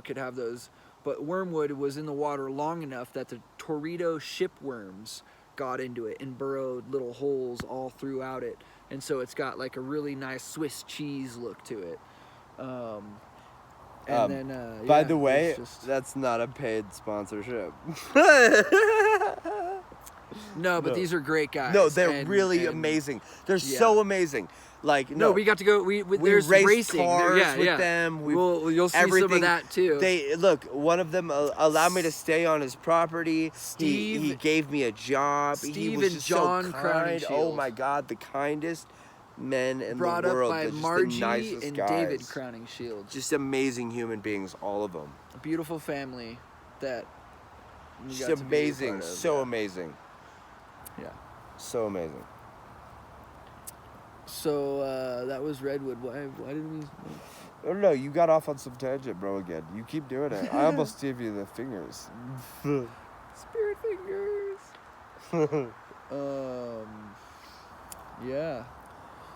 could have those. But wormwood was in the water long enough that the Torito shipworms got into it and burrowed little holes all throughout it. And so it's got like a really nice Swiss cheese look to it. By the way, it's just- that's not a paid sponsorship. no, but no. these are great guys. No, they're and- really and- amazing. They're yeah. so amazing. Like No, we got to go. We there's raced racing. cars yeah, with yeah. them. You'll see some everything. of that too. They look. One of them allowed me to stay on his property. Steve- he gave me a job. he Steve was and just John so kind. Crowningshield. Oh my God, the kindest men in brought the up world. by They're just the Margie nicest and guys. David Crowningshield. Just amazing human beings, all of them. A beautiful family that. we Just got to be a amazing, part of, so yeah. amazing, Yeah. so amazing. So that was Redwood. Why didn't we? I don't know. You got off on some tangent, bro. Again, you keep doing it. I almost gave you the fingers. Spirit fingers. Yeah.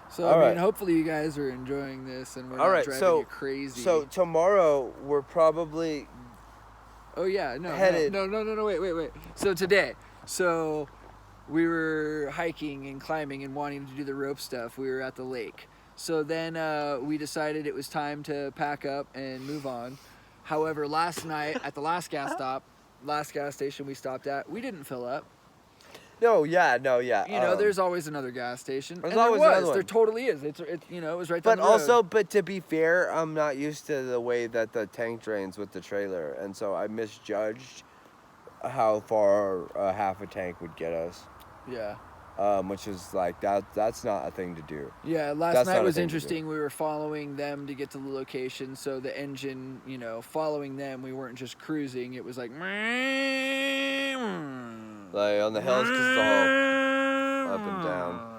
So All I mean, right. hopefully you guys are enjoying this and we're All not right, driving so- you crazy. So tomorrow we're probably Oh yeah, headed- no, wait. So today, we were hiking and climbing and wanting to do the rope stuff. We were at the lake. So then we decided it was time to pack up and move on. However, last night at the last gas station we stopped at, we didn't fill up. no, yeah. There's always another gas station. There's And always there another was. There one. totally is. It was right down But the road. also, but to be fair, I'm not used to the way that the tank drains with the trailer, and so I misjudged how far half a tank would get us. Yeah. Which is like that's not a thing to do. Yeah, last That's not night a was thing to interesting. We were following them to get to the location, so the engine, following them, we weren't just cruising. It was like, Like on the hills, because the whole up and down.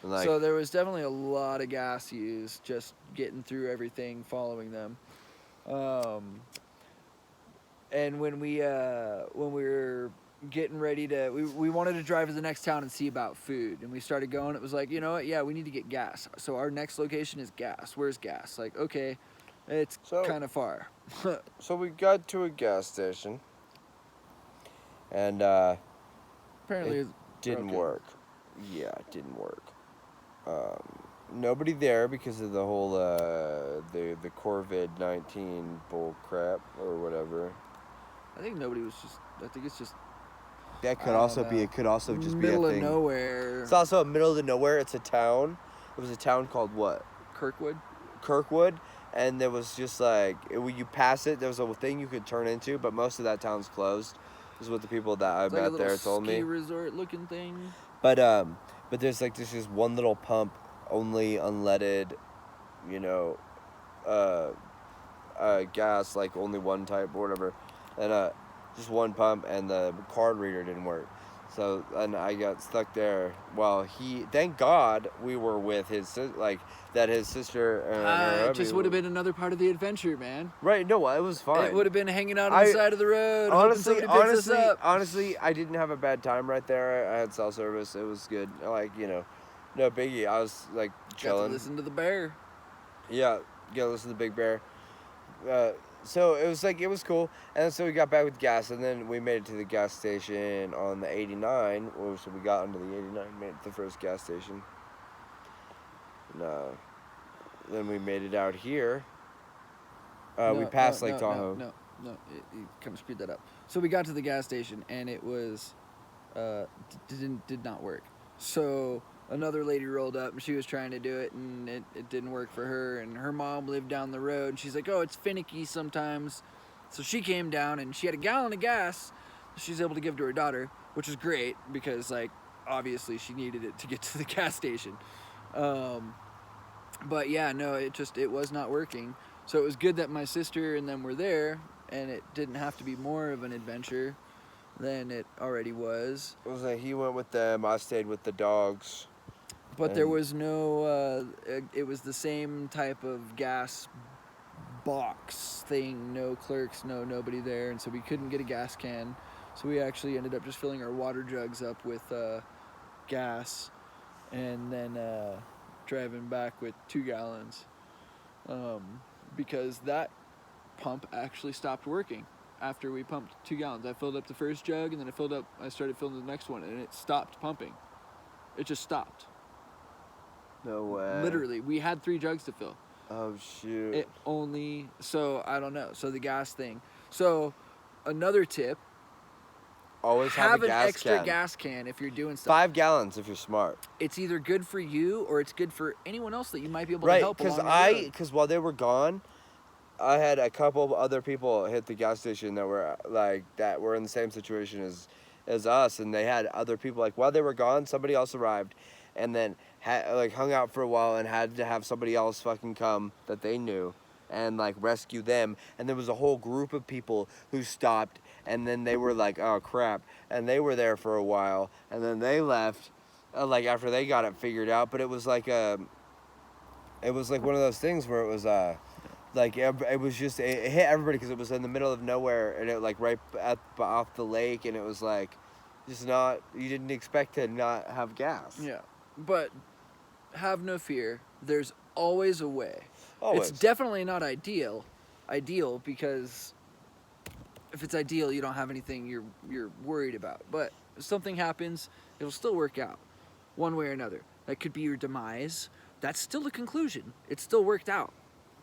And like, so there was definitely a lot of gas used just getting through everything, following them. And when we were getting ready to, we wanted to drive to the next town and see about food, and we started going. It was like, you know what? Yeah, we need to get gas. So our next location is gas. Where's gas? Like, okay, it's So- kind of far. so we got to a gas station, and Apparently, It it's didn't broken. work. Yeah, it didn't work. Nobody there because of the whole the COVID-19 bull crap or whatever. I think nobody was just. I think it's just That I could don't also be. know. It could also just be middle a of thing. nowhere. It's also a middle of nowhere. It's a town. It was a town called what? Kirkwood. Kirkwood, and there was just like when you pass it, there was a thing you could turn into, but most of that town's closed. Is what the people that I It's like a met little there told ski me. resort looking thing. But there's like this just one little pump, only unleaded, gas, like only one type or whatever, and just one pump, and the card reader didn't work. So and I got stuck there. Well, thank God we were with his sister. And her It just hubby would have were- been another part of the adventure, man. right. No, it was fine. It would have been hanging out on the side of the road, Honestly, hoping somebody picks us up. honestly, I didn't have a bad time right there. I had cell service. It was good. Like, no biggie. I was like Got to chilling. listen to the bear. Yeah, get to listen to Big Bear. So it was like, it was cool. And so we got back with gas, and then we made it to the gas station on the 89. So we got onto the 89, made it to the first gas station. And, then we made it out here. We passed Lake Tahoe. No, you kind of screwed that up. So we got to the gas station, and it was did not work. So another lady rolled up and she was trying to do it and it didn't work for her, and her mom lived down the road and she's like, oh, it's finicky sometimes. So she came down and she had a gallon of gas she's able to give to her daughter, which is great because like obviously she needed it to get to the gas station. But yeah, no, it was not working. So it was good that my sister and them were there and it didn't have to be more of an adventure than it already was. It was like he went with them, I stayed with the dogs. But there was no, it was the same type of gas box thing, no clerks, nobody there, and so we couldn't get a gas can. So we actually ended up just filling our water jugs up with gas and then driving back with 2 gallons because that pump actually stopped working after we pumped 2 gallons. I filled up the first jug and then I started filling the next one and it stopped pumping. It just stopped. No way. Literally, we had 3 jugs to fill. Oh shoot. It only, so I don't know. So the gas thing. So another tip, Always have a an gas extra can. gas can if you're doing stuff. 5 gallons if you're smart. It's either good for you or it's good for anyone else that you might be able to Right, help along the road. because while they were gone, I had a couple of other people hit the gas station that were in the same situation as us, and they had other people like while they were gone, somebody else arrived, and then hung out for a while and had to have somebody else fucking come that they knew and like rescue them, and there was a whole group of people who stopped, and then they were like, oh crap, and they were there for a while, and then they left after they got it figured out. But it was like one of those things where it was it was just it hit everybody because it was in the middle of nowhere, and it like right off the lake, and it was like just not, you didn't expect to not have gas. Yeah, but have no fear. There's always a way. Always. It's definitely not ideal because if it's ideal, you don't have anything you're worried about. But if something happens, it'll still work out one way or another. That could be your demise. That's still the conclusion. It still worked out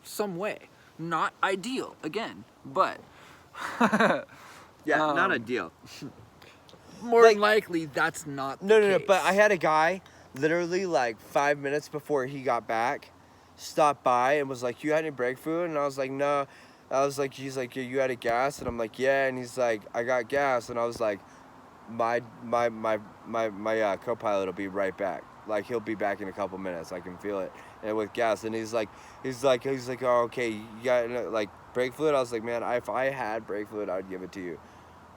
some way. Not ideal, again, but Yeah, not ideal. more than likely that's not the No, case. but I had a guy literally like 5 minutes before he got back stopped by and was like, you had any brake fluid? And I was like, no. I was like, he's like, you had a gas? And I'm like, yeah. And he's like, I got gas. And I was like, my co-pilot will be right back. Like, he'll be back in a couple minutes. I can feel it. And with gas. And he's like, oh, okay, you got like brake fluid? I was like, man, if I had brake fluid, I'd give it to you.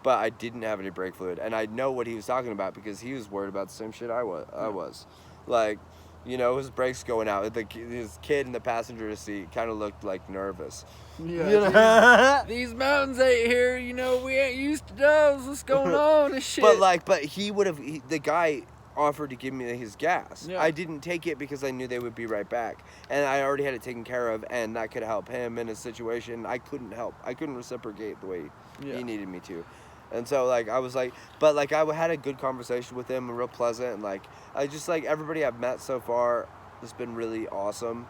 But I didn't have any brake fluid. And I know what he was talking about because he was worried about the same shit I was. Like, you know, his brakes going out. His kid in the passenger seat kind of looked like nervous. Yeah, You know? these mountains ain't here, you know, we ain't used to those. What's going on and shit? But he would have, the guy offered to give me his gas. Yeah. I didn't take it because I knew they would be right back. And I already had it taken care of, and that could help him in a situation I couldn't help. I couldn't reciprocate the way he needed me to. And so, like, I was like, but, like, I had a good conversation with him, real pleasant, and, like, I just, like, everybody I've met so far has been really awesome,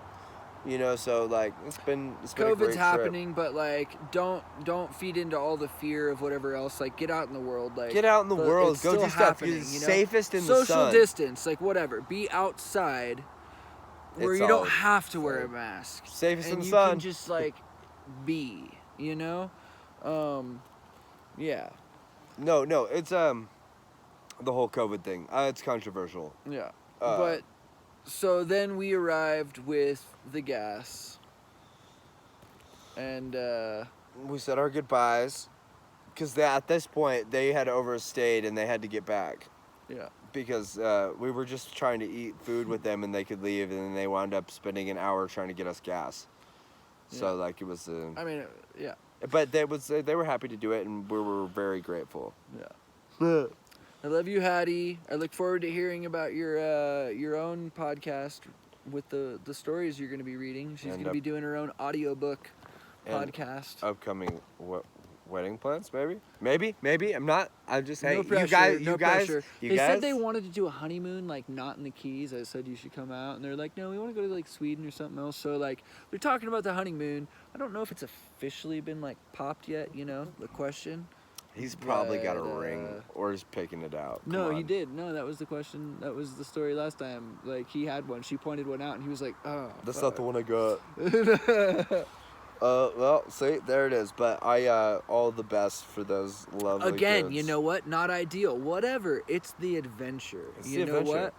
you know, so, like, it's been a great COVID's trip. happening, but, like, don't feed into all the fear of whatever else. Like, get out in the world. Like, Get out in the world. it's Go still do stuff. happening, You're the you know? safest in the sun. Social distance, like, whatever. Be outside where It's you all don't have to wear a mask. Safest in and the you sun. can just, like, be, you know? Yeah. No, it's, the whole COVID thing. It's controversial. Yeah. Uh, But, so then we arrived with the gas. And, We said our goodbyes, because at this point, they had overstayed and they had to get back. yeah. Because we were just trying to eat food with them and they could leave, and then they wound up spending an hour trying to get us gas. So, Yeah. like, it was... I mean, yeah. But they were happy to do it, and we were very grateful. Yeah. I love you, Hattie. I look forward to hearing about your own podcast with the stories you're going to be reading. She's going to be doing her own audiobook podcast. Upcoming wedding plans, maybe. I'm not. I'm just No hey, pressure, you guys. They said they wanted to do a honeymoon, like not in the Keys. I said you should come out, and they're like, no, we want to go to like Sweden or something else. So like they're talking about the honeymoon. I don't know if it's officially been like popped yet. You know the question. He's probably got a But, ring or is picking it out. No, Come he on. did. No, that was the question. That was the story last time. Like, he had one. She pointed one out, and he was like, "Oh, That's not the one I got. one." Well, see, there it is. But all the best for those lovely Again, kids. you know what? Not ideal. Whatever. It's the adventure. It's You the know adventure.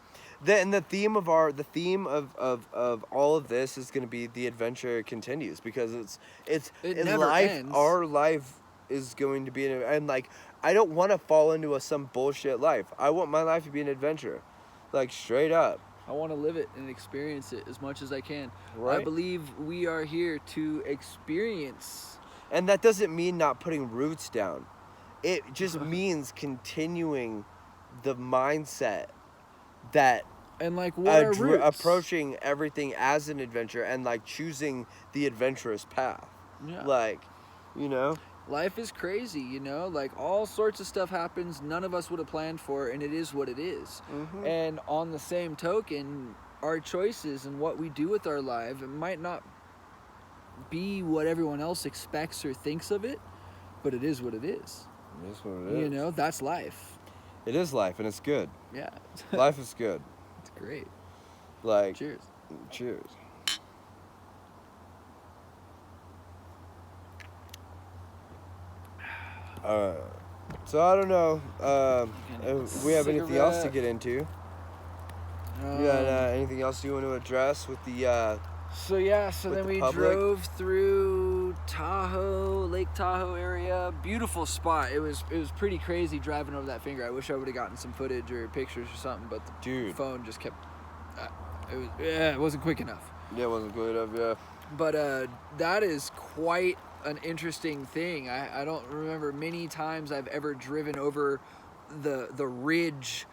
what? And the theme of all of this is going to be the adventure continues, because It in never life. ends. Our life is going to be and like, I don't want to fall into some bullshit life. I want my life to be an adventure, like straight up. I want to live it and experience it as much as I can. Right. I believe we are here to experience. And that doesn't mean not putting roots down. It just means continuing the mindset that And like, what are roots? approaching everything as an adventure, and like choosing the adventurous path. Yeah. Like, you know, Life is crazy, you know? Like, all sorts of stuff happens none of us would have planned for, and it is what it is. Mhm. And on the same token, our choices and what we do with our life, it might not be what everyone else expects or thinks of it, but it is what it is. it is what it is. You know, that's life. It is life, and it's good. Yeah. Life is good. It's great. Like, Cheers. cheers. So I don't know. If we have anything else to Cigarette. get into? You got anything else you want to address with the? So with then the we public? drove through Tahoe, Lake Tahoe area. Beautiful spot. It was pretty crazy driving over that finger. I wish I would have gotten some footage or pictures or something, but the Dude. phone just kept. It wasn't quick enough. Yeah, it wasn't good enough. Yeah. But that is quite an interesting thing. I don't remember many times I've ever driven over the ridge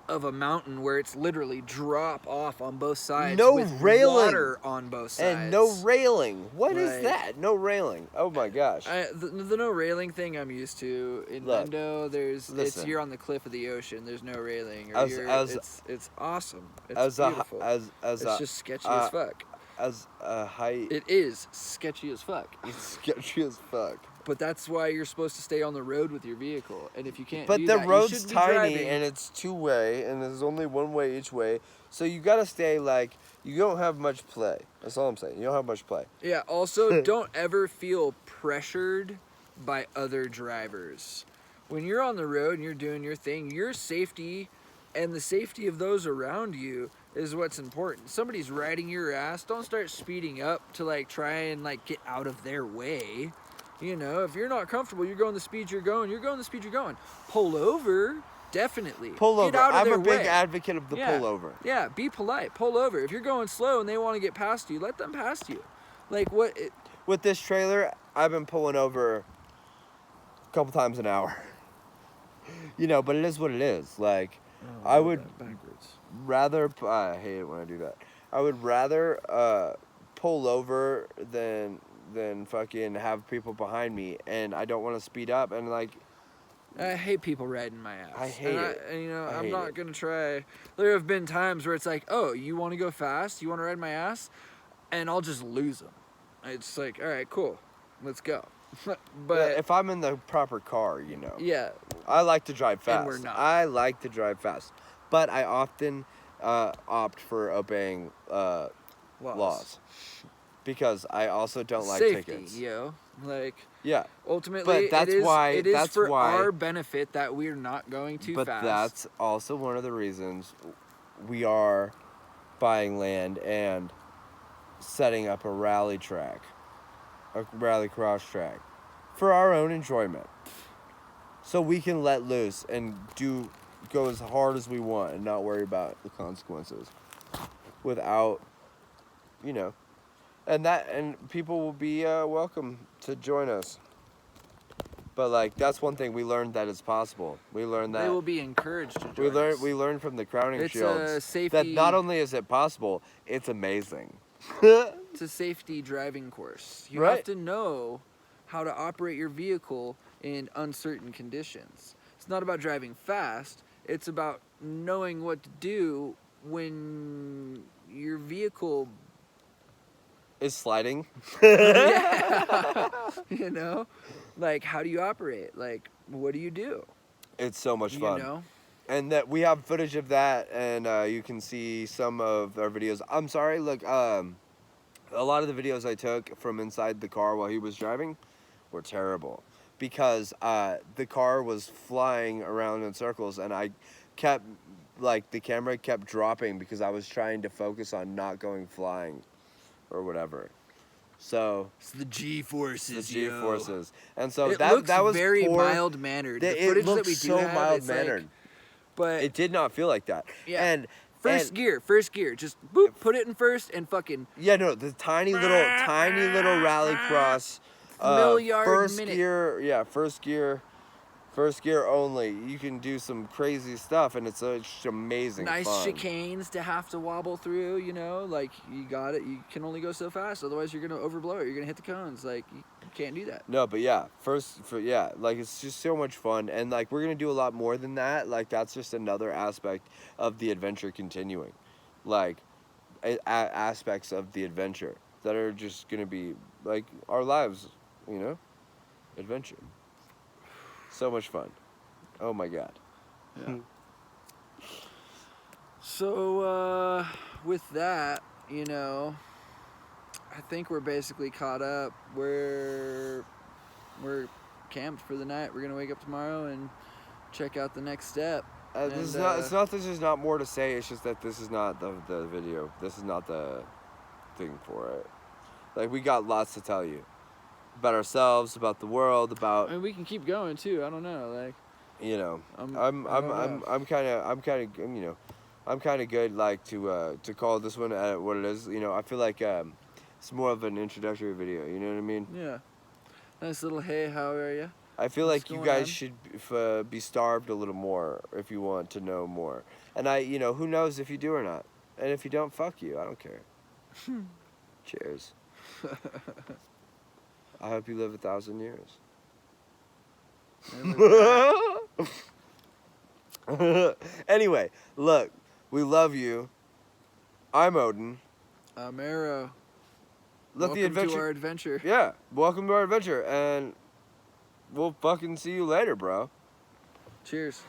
of a mountain where it's literally drop off on both sides. No with railing. water on both sides. And no railing. What is Like- that? No railing. Oh my gosh. The no railing thing I'm used to. In Look, Mendo, it's listen. you're on the cliff of the ocean. There's no railing. Or it's awesome. It's as beautiful. it's just sketchy as fuck. as a height. It is sketchy as fuck. It's sketchy as fuck. But that's why you're supposed to stay on the road with your vehicle. And if you can't But do the that, you road's shouldn't be tiny driving. and it's two-way, and there's only one way each way. So you gotta stay like, you don't have much play. That's all I'm saying. You don't have much play. Yeah, also, don't ever feel pressured by other drivers. When you're on the road and you're doing your thing, your safety and the safety of those around you is what's important. Somebody's riding your ass, don't start speeding up to like try and like get out of their way. You know, if you're not comfortable, you're going the speed you're going the speed you're going. Pull over, definitely. Pull over. Get out of I'm their a big way. advocate of the Yeah. pull over. Yeah, be polite. Pull over. If you're going slow and they want to get past you, let them past you. Like what? With this trailer, I've been pulling over a couple times an hour. You know, but it is what it is. Like, I would backwards. rather. I hate it when I do that. I would rather pull over than fucking have people behind me, and I don't want to speed up and like. I hate people riding my ass. I hate it. And, you know, I I'm hate not it. gonna try. There have been times where it's like, oh, you want to go fast? You want to ride my ass? And I'll just lose them. It's like, all right, cool, let's go. But if I'm in the proper car, you know. yeah, I like to drive fast. And we're not. I like to drive fast, but I often opt for obeying laws because I also don't like safety, tickets. yo. Like Yeah, ultimately, But that's why- it is that's for why- our benefit that we're not going too but fast. that's also one of the reasons we are buying land and setting up a rally track, a rally cross track, for our own enjoyment, so we can let loose and go as hard as we want and not worry about the consequences, without, you know, and people will be welcome to join us. But like, that's one thing we learned, that it's possible. We learned that they will be encouraged to join we learned us. we learned from the crowning It's a shields safety- that not only is it possible, it's amazing. It's a safety driving course. You Right. have to know how to operate your vehicle in uncertain conditions. It's not about driving fast. It's about knowing what to do when your vehicle, Is sliding. you know, Like, how do you operate? Like, what do you do? It's so much fun. You know? And that we have footage of that, and you can see some of our videos. I'm sorry, look, a lot of the videos I took from inside the car while he was driving were terrible because the car was flying around in circles, and I kept, like, the camera kept dropping because I was trying to focus on not going flying or whatever. So It's the G-forces, the G-forces, and so it that looks that was very poor. mild mannered. The It footage looked that we do so have, mild it's like- mannered. but It did not feel like that. Yeah. And first gear, just boop, put it in first and fucking yeah, no, the tiny little rallycross, Milliard first minute. gear, yeah, first gear only. You can do some crazy stuff, and it's just amazing. nice fun. chicanes to have to wobble through, you know, like you got it. You can only go so fast, otherwise you're gonna overblow it. You're gonna hit the cones. Like you can't do that. No, but yeah, like it's just so much fun, and like we're gonna do a lot more than that. Like that's just another aspect of the adventure continuing, like aspects of the adventure that are just gonna be like our lives, you know, adventure. So much fun. Oh my god. Yeah. So with that, you know, I think we're basically caught up. We're camped for the night. We're gonna wake up tomorrow and check out the next step. It's not that there's not more to say. It's just that this is not the video. This is not the thing for it. Like we got lots to tell you about ourselves, about the world, about I mean, we can keep going too. I don't know, like you know. I I'm don't kind of you know, I'm kind of good like to call this one what it is. You know, I feel like it's more of an introductory video. You know what I mean? yeah. Nice little hey, how are you? I feel What's like you going guys on? should be starved a little more if you want to know more. And you know, who knows if you do or not. And if you don't, fuck you. I don't care. Cheers. I hope you live 1,000 years. Anyway, look, we love you. I'm Odin. Arrow. Let Welcome the adventure. to our adventure. Yeah, welcome to our adventure, and we'll fucking see you later, bro. Cheers.